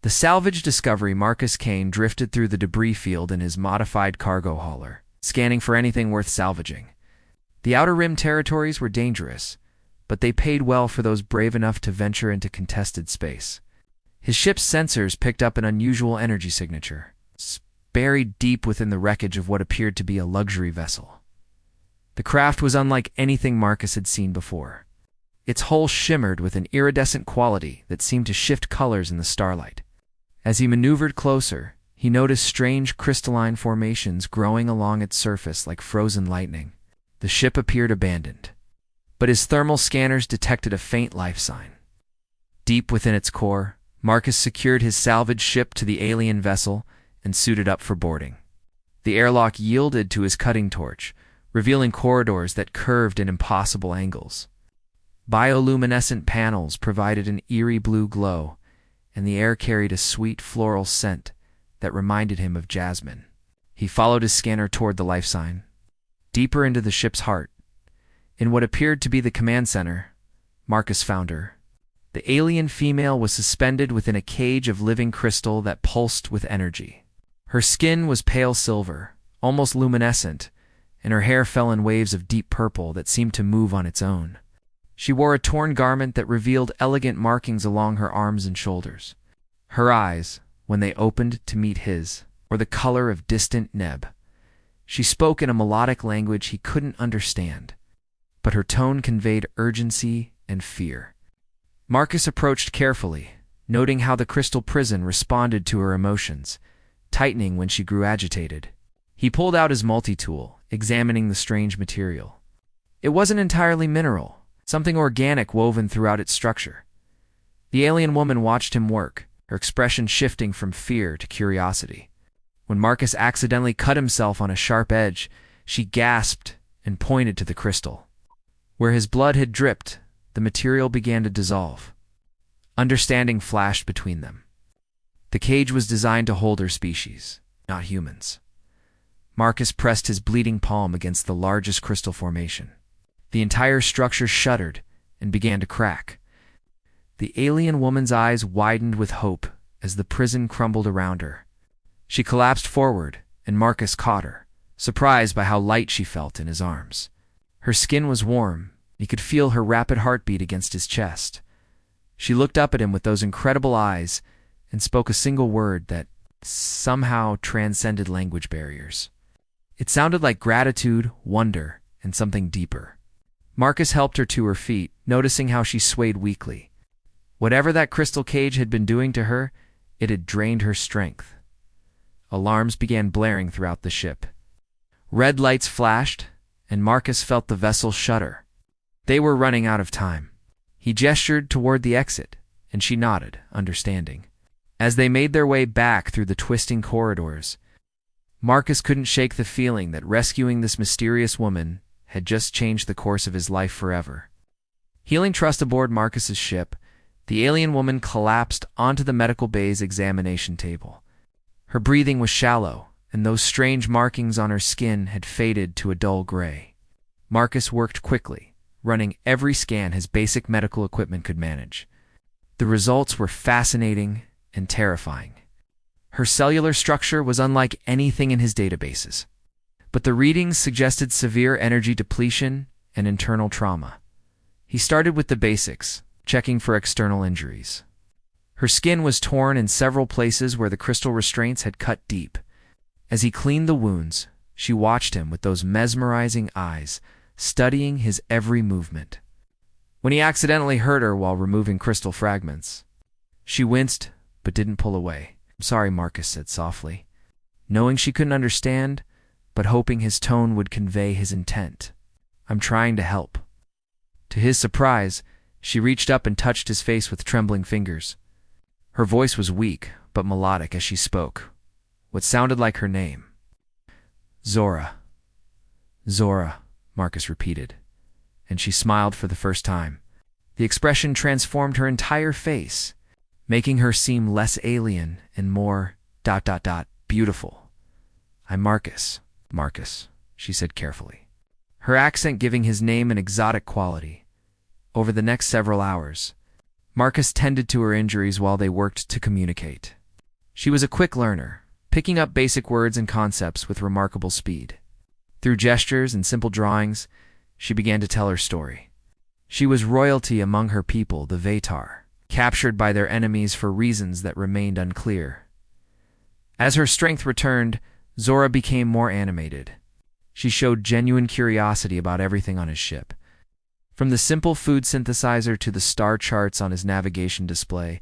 The salvage Discovery Marcus Kane drifted through the debris field in his modified cargo hauler, scanning for anything worth salvaging. The Outer Rim territories were dangerous, but they paid well for those brave enough to venture into contested space. His ship's sensors picked up an unusual energy signature, buried deep within the wreckage of what appeared to be a luxury vessel. The craft was unlike anything Marcus had seen before. Its hull shimmered with an iridescent quality that seemed to shift colors in the starlight. As he maneuvered closer, he noticed strange crystalline formations growing along its surface like frozen lightning. The ship appeared abandoned, but his thermal scanners detected a faint life sign. Deep within its core, Marcus secured his salvage ship to the alien vessel and suited up for boarding. The airlock yielded to his cutting torch, revealing corridors that curved in impossible angles. Bioluminescent panels provided an eerie blue glow, and the air carried a sweet floral scent that reminded him of jasmine. He followed his scanner toward the life sign, deeper into the ship's heart. In what appeared to be the command center, Marcus found her. The alien female was suspended within a cage of living crystal that pulsed with energy. Her skin was pale silver, almost luminescent, and her hair fell in waves of deep purple that seemed to move on its own. She wore a torn garment that revealed elegant markings along her arms and shoulders. Her eyes, when they opened to meet his, were the color of distant neb. She spoke in a melodic language he couldn't understand, but her tone conveyed urgency and fear. Marcus approached carefully, noting how the crystal prison responded to her emotions, tightening when she grew agitated. He pulled out his multi-tool, examining the strange material. It wasn't entirely mineral, something organic woven throughout its structure. The alien woman watched him work, her expression shifting from fear to curiosity. When Marcus accidentally cut himself on a sharp edge, she gasped and pointed to the crystal. Where his blood had dripped, the material began to dissolve. Understanding flashed between them. The cage was designed to hold her species, not humans. Marcus pressed his bleeding palm against the largest crystal formation. The entire structure shuddered and began to crack. The alien woman's eyes widened with hope as the prison crumbled around her. She collapsed forward, and Marcus caught her, surprised by how light she felt in his arms. Her skin was warm. He could feel her rapid heartbeat against his chest. She looked up at him with those incredible eyes and spoke a single word that somehow transcended language barriers. It sounded like gratitude, wonder, and something deeper. Marcus helped her to her feet, noticing how she swayed weakly. Whatever that crystal cage had been doing to her, it had drained her strength. Alarms began blaring throughout the ship. Red lights flashed, and Marcus felt the vessel shudder. They were running out of time. He gestured toward the exit, and she nodded, understanding. As they made their way back through the twisting corridors, Marcus couldn't shake the feeling that rescuing this mysterious woman had just changed the course of his life forever. Healing trust aboard Marcus's ship, the alien woman collapsed onto the medical bay's examination table. Her breathing was shallow, and those strange markings on her skin had faded to a dull gray. Marcus worked quickly, running every scan his basic medical equipment could manage. The results were fascinating and terrifying. Her cellular structure was unlike anything in his databases, but the readings suggested severe energy depletion and internal trauma. He started with the basics, checking for external injuries. Her skin was torn in several places where the crystal restraints had cut deep. As he cleaned the wounds, she watched him with those mesmerizing eyes, studying his every movement. When he accidentally hurt her while removing crystal fragments, she winced but didn't pull away. "I'm sorry," Marcus said softly, knowing she couldn't understand, but hoping his tone would convey his intent. "I'm trying to help." To his surprise, she reached up and touched his face with trembling fingers. Her voice was weak but melodic as she spoke, what sounded like her name. "Zora." "Zora," Marcus repeated, and she smiled for the first time. The expression transformed her entire face, making her seem less alien and more ... beautiful. "I'm Marcus." "Marcus," she said carefully, her accent giving his name an exotic quality. Over the next several hours, Marcus tended to her injuries while they worked to communicate. She was a quick learner, picking up basic words and concepts with remarkable speed. Through gestures and simple drawings, she began to tell her story. She was royalty among her people, the Vatar, captured by their enemies for reasons that remained unclear. As her strength returned, Zora became more animated. She showed genuine curiosity about everything on his ship. From the simple food synthesizer to the star charts on his navigation display,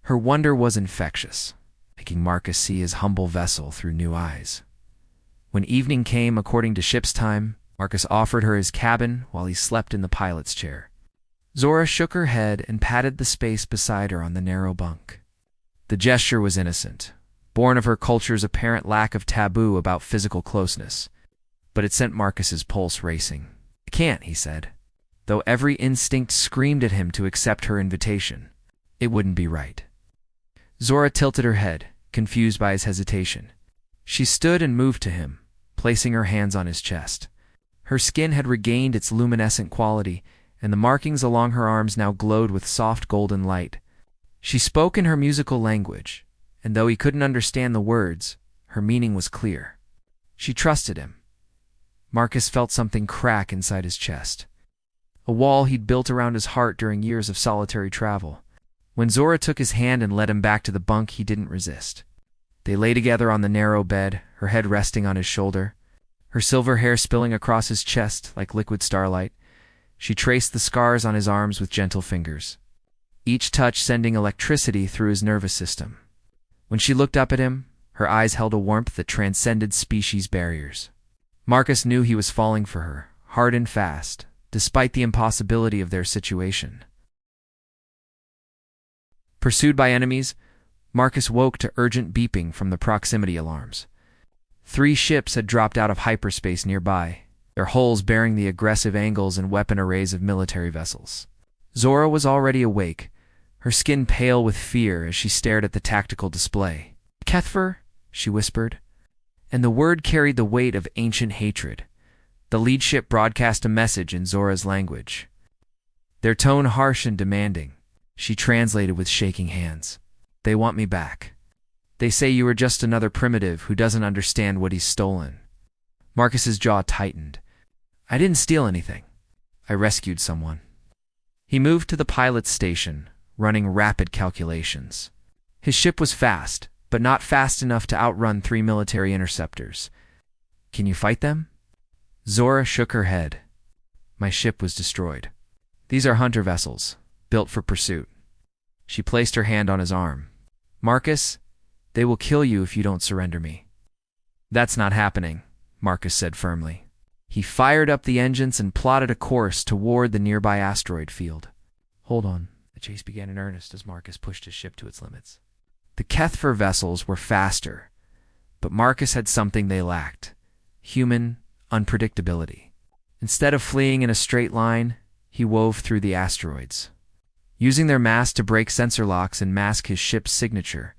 her wonder was infectious, making Marcus see his humble vessel through new eyes. When evening came, according to ship's time, Marcus offered her his cabin while he slept in the pilot's chair. Zora shook her head and patted the space beside her on the narrow bunk. The gesture was innocent, born of her culture's apparent lack of taboo about physical closeness, but it sent Marcus's pulse racing. "I can't," he said, though every instinct screamed at him to accept her invitation. It wouldn't be right. Zora tilted her head, confused by his hesitation. She stood and moved to him, placing her hands on his chest. Her skin had regained its luminescent quality, and the markings along her arms now glowed with soft golden light. She spoke in her musical language, and though he couldn't understand the words, her meaning was clear. She trusted him. Marcus felt something crack inside his chest, a wall he'd built around his heart during years of solitary travel. When Zora took his hand and led him back to the bunk, he didn't resist. They lay together on the narrow bed, her head resting on his shoulder, her silver hair spilling across his chest like liquid starlight. She traced the scars on his arms with gentle fingers, each touch sending electricity through his nervous system. When she looked up at him, her eyes held a warmth that transcended species barriers. Marcus knew he was falling for her, hard and fast, despite the impossibility of their situation. Pursued by enemies, Marcus woke to urgent beeping from the proximity alarms. 3 ships had dropped out of hyperspace nearby, their hulls bearing the aggressive angles and weapon arrays of military vessels. Zora was already awake, her skin pale with fear as she stared at the tactical display. "Kethfer," she whispered, and the word carried the weight of ancient hatred. The lead ship broadcast a message in Zora's language, their tone harsh and demanding. She translated with shaking hands. "They want me back. They say you are just another primitive who doesn't understand what he's stolen." Marcus's jaw tightened. "I didn't steal anything. I rescued someone." He moved to the pilot's station, running rapid calculations. His ship was fast, but not fast enough to outrun 3 military interceptors. "Can you fight them?" Zora shook her head. "My ship was destroyed. These are hunter vessels, built for pursuit." She placed her hand on his arm. "Marcus, they will kill you if you don't surrender me." "That's not happening," Marcus said firmly. He fired up the engines and plotted a course toward the nearby asteroid field. "Hold on." The chase began in earnest as Marcus pushed his ship to its limits. The Kethfer vessels were faster, but Marcus had something they lacked: human unpredictability. Instead of fleeing in a straight line, he wove through the asteroids. Using their mass to break sensor locks and mask his ship's signature,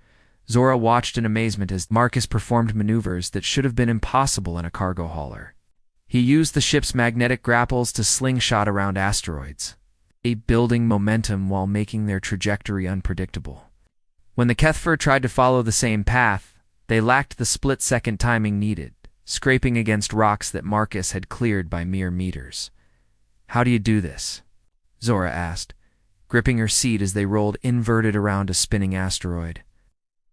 Zora watched in amazement as Marcus performed maneuvers that should have been impossible in a cargo hauler. He used the ship's magnetic grapples to slingshot around asteroids, building momentum while making their trajectory unpredictable. When the Kethfer tried to follow the same path, they lacked the split-second timing needed, scraping against rocks that Marcus had cleared by mere meters. "How do you do this?" Zora asked, gripping her seat as they rolled inverted around a spinning asteroid.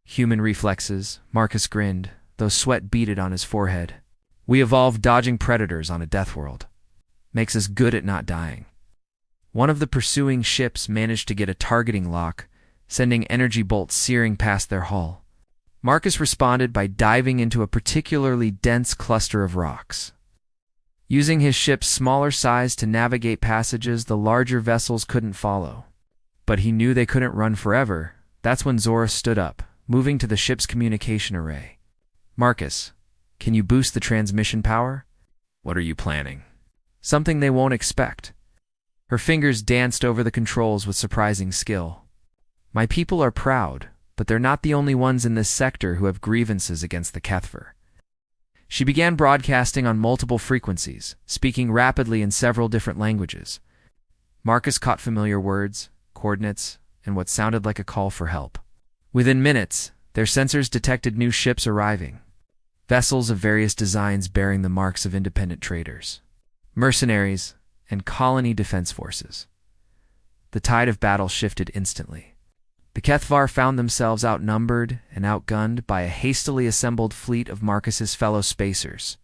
"Human reflexes," Marcus grinned, though sweat beaded on his forehead. "We evolved dodging predators on a death world. Makes us good at not dying." One of the pursuing ships managed to get a targeting lock, sending energy bolts searing past their hull. Marcus responded by diving into a particularly dense cluster of rocks. Using his ship's smaller size to navigate passages the larger vessels couldn't follow. But he knew they couldn't run forever. That's when Zora stood up, moving to the ship's communication array. "Marcus, can you boost the transmission power?" "What are you planning?" "Something they won't expect." Her fingers danced over the controls with surprising skill. "My people are proud, but they're not the only ones in this sector who have grievances against the Kethfer." She began broadcasting on multiple frequencies, speaking rapidly in several different languages. Marcus caught familiar words, coordinates, and what sounded like a call for help. Within minutes, their sensors detected new ships arriving, vessels of various designs bearing the marks of independent traders, mercenaries, and colony defense forces. The tide of battle shifted instantly. The Kethvar found themselves outnumbered and outgunned by a hastily assembled fleet of Marcus's fellow spacers,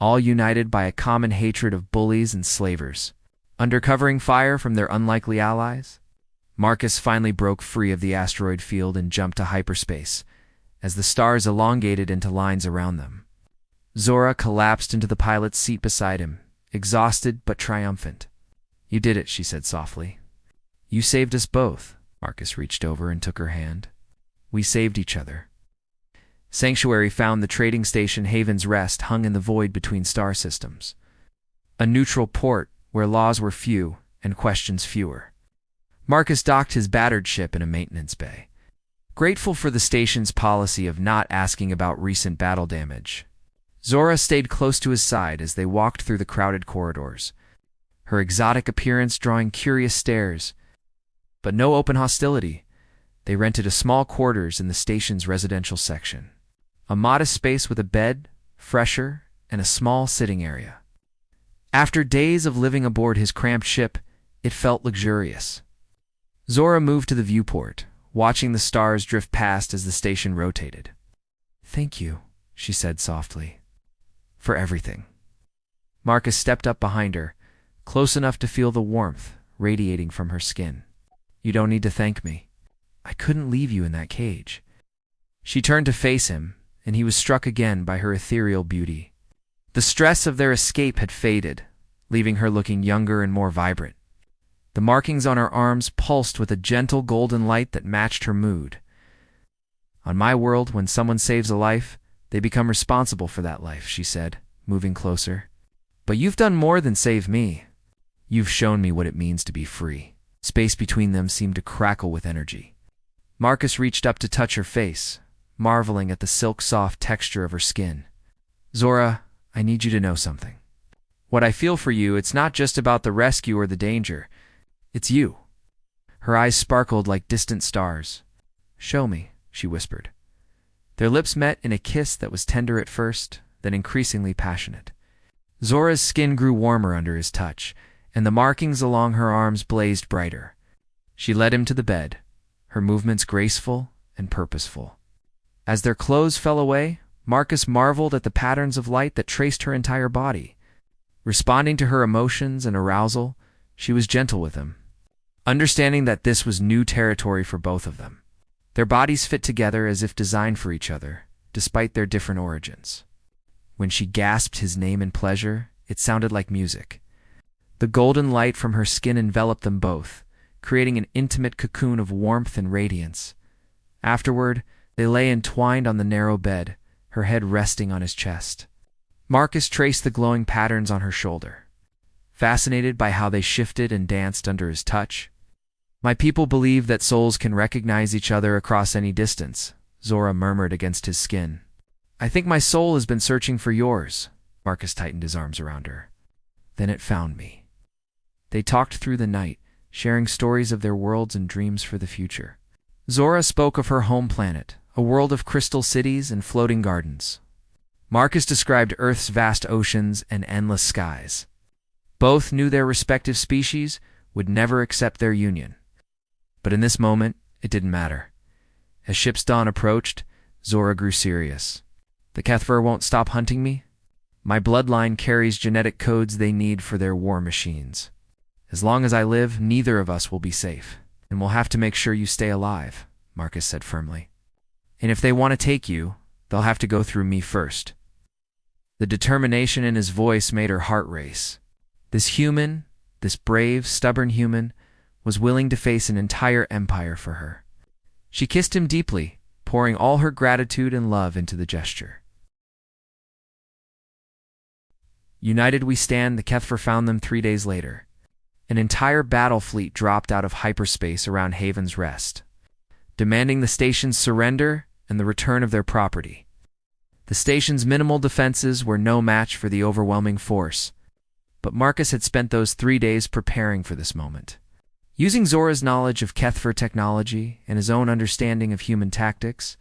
all united by a common hatred of bullies and slavers. Under covering fire from their unlikely allies, Marcus finally broke free of the asteroid field and jumped to hyperspace, as the stars elongated into lines around them. Zora collapsed into the pilot's seat beside him, exhausted but triumphant. "You did it," she said softly. "You saved us both." Marcus reached over and took her hand. "We saved each other." Sanctuary found the trading station Haven's Rest hung in the void between star systems, a neutral port where laws were few and questions fewer. Marcus docked his battered ship in a maintenance bay, grateful for the station's policy of not asking about recent battle damage. Zora stayed close to his side as they walked through the crowded corridors, her exotic appearance drawing curious stares. But no open hostility. They rented a small quarters in the station's residential section, a modest space with a bed, fresher, and a small sitting area. After days of living aboard his cramped ship, it felt luxurious. Zora moved to the viewport, watching the stars drift past as the station rotated. "Thank you," she said softly, "for everything." Marcus stepped up behind her, close enough to feel the warmth radiating from her skin. "You don't need to thank me. I couldn't leave you in that cage." She turned to face him, and he was struck again by her ethereal beauty. The stress of their escape had faded, leaving her looking younger and more vibrant. The markings on her arms pulsed with a gentle golden light that matched her mood. "On my world, when someone saves a life, they become responsible for that life," she said, moving closer. "But you've done more than save me. You've shown me what it means to be free." Space between them seemed to crackle with energy. Marcus reached up to touch her face, marveling at the silk-soft texture of her skin. "Zora, I need you to know something. What I feel for you, it's not just about the rescue or the danger. It's you." Her eyes sparkled like distant stars. "Show me," she whispered. Their lips met in a kiss that was tender at first, then increasingly passionate. Zora's skin grew warmer under his touch, and the markings along her arms blazed brighter. She led him to the bed, her movements graceful and purposeful. As their clothes fell away, Marcus marveled at the patterns of light that traced her entire body. Responding to her emotions and arousal, she was gentle with him, understanding that this was new territory for both of them. Their bodies fit together as if designed for each other, despite their different origins. When she gasped his name in pleasure, it sounded like music. The golden light from her skin enveloped them both, creating an intimate cocoon of warmth and radiance. Afterward, they lay entwined on the narrow bed, her head resting on his chest. Marcus traced the glowing patterns on her shoulder, fascinated by how they shifted and danced under his touch. "My people believe that souls can recognize each other across any distance," Zora murmured against his skin. "I think my soul has been searching for yours." Marcus tightened his arms around her. "Then it found me." They talked through the night, sharing stories of their worlds and dreams for the future. Zora spoke of her home planet, a world of crystal cities and floating gardens. Marcus described Earth's vast oceans and endless skies. Both knew their respective species would never accept their union. But in this moment, it didn't matter. As ship's dawn approached, Zora grew serious. "The Kethvar won't stop hunting me? My bloodline carries genetic codes they need for their war machines. As long as I live, neither of us will be safe, and we'll have to make sure you stay alive," Marcus said firmly. "And if they want to take you, they'll have to go through me first." The determination in his voice made her heart race. This human, this brave, stubborn human, was willing to face an entire empire for her. She kissed him deeply, pouring all her gratitude and love into the gesture. United we stand, the Kethvar found them 3 days later. An entire battle fleet dropped out of hyperspace around Haven's Rest, demanding the station's surrender and the return of their property. The station's minimal defenses were no match for the overwhelming force, but Marcus had spent those 3 days preparing for this moment. Using Zora's knowledge of Kethfer technology and his own understanding of human tactics,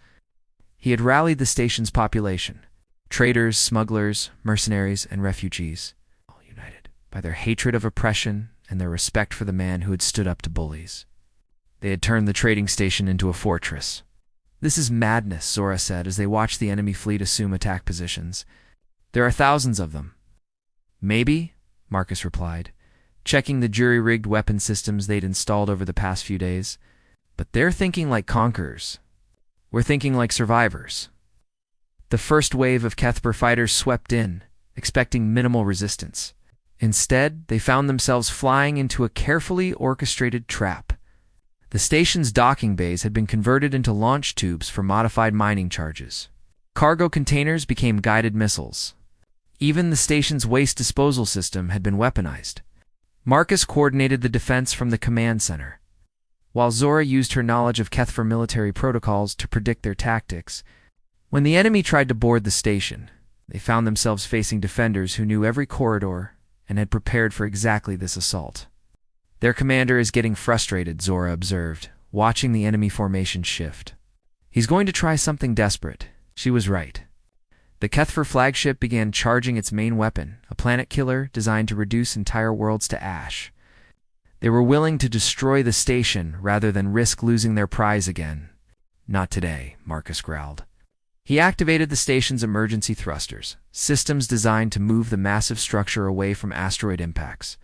he had rallied the station's population, traders, smugglers, mercenaries, and refugees, all united by their hatred of oppression and their respect for the man who had stood up to bullies. They had turned the trading station into a fortress. "This is madness," Zora said as they watched the enemy fleet assume attack positions. "There are thousands of them." "Maybe," Marcus replied, checking the jury-rigged weapon systems they'd installed over the past few days. "But they're thinking like conquerors. We're thinking like survivors." The first wave of Kethper fighters swept in, expecting minimal resistance. Instead, they found themselves flying into a carefully orchestrated trap. The station's docking bays had been converted into launch tubes for modified mining charges. Cargo containers became guided missiles. Even the station's waste disposal system had been weaponized. Marcus coordinated the defense from the command center, while Zora used her knowledge of Kethfer military protocols to predict their tactics. When the enemy tried to board the station, they found themselves facing defenders who knew every corridor and had prepared for exactly this assault. "Their commander is getting frustrated," Zora observed, watching the enemy formation shift. "He's going to try something desperate." She was right. The Kethfer flagship began charging its main weapon, a planet killer designed to reduce entire worlds to ash. They were willing to destroy the station rather than risk losing their prize again. "Not today," Marcus growled. He activated the station's emergency thrusters, systems designed to move the massive structure away from asteroid impacts.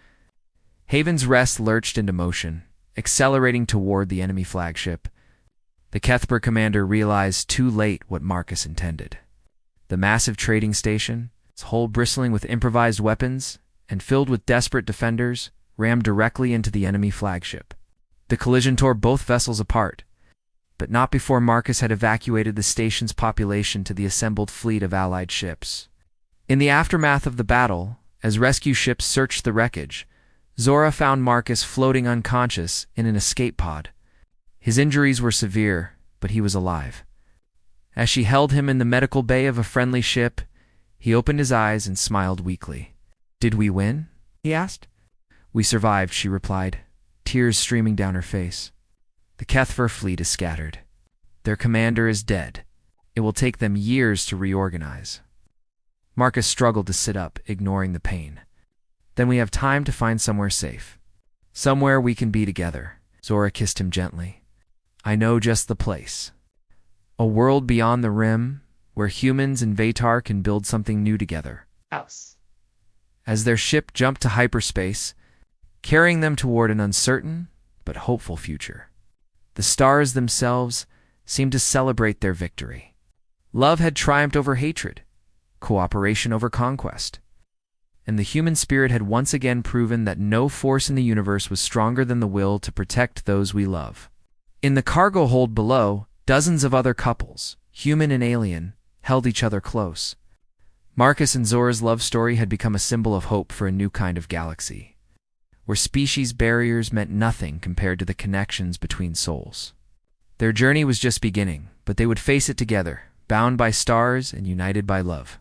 Haven's Rest lurched into motion, accelerating toward the enemy flagship. The Kethper commander realized too late what Marcus intended. The massive trading station, its hull bristling with improvised weapons and filled with desperate defenders, rammed directly into the enemy flagship. The collision tore both vessels apart, but not before Marcus had evacuated the station's population to the assembled fleet of Allied ships. In the aftermath of the battle, as rescue ships searched the wreckage, Zora found Marcus floating unconscious in an escape pod. His injuries were severe, but he was alive. As she held him in the medical bay of a friendly ship, he opened his eyes and smiled weakly. "Did we win?" he asked. "We survived," she replied, tears streaming down her face. "The Kethfer fleet is scattered. Their commander is dead. It will take them years to reorganize." Marcus struggled to sit up, ignoring the pain. "Then we have time to find somewhere safe. Somewhere we can be together." Zora kissed him gently. "I know just the place. A world beyond the rim, where humans and Vatar can build something new together." House. As their ship jumped to hyperspace, carrying them toward an uncertain but hopeful future, the stars themselves seemed to celebrate their victory. Love had triumphed over hatred, cooperation over conquest, and the human spirit had once again proven that no force in the universe was stronger than the will to protect those we love. In the cargo hold below, dozens of other couples, human and alien, held each other close. Marcus and Zora's love story had become a symbol of hope for a new kind of galaxy, where species barriers meant nothing compared to the connections between souls. Their journey was just beginning, but they would face it together, bound by stars and united by love.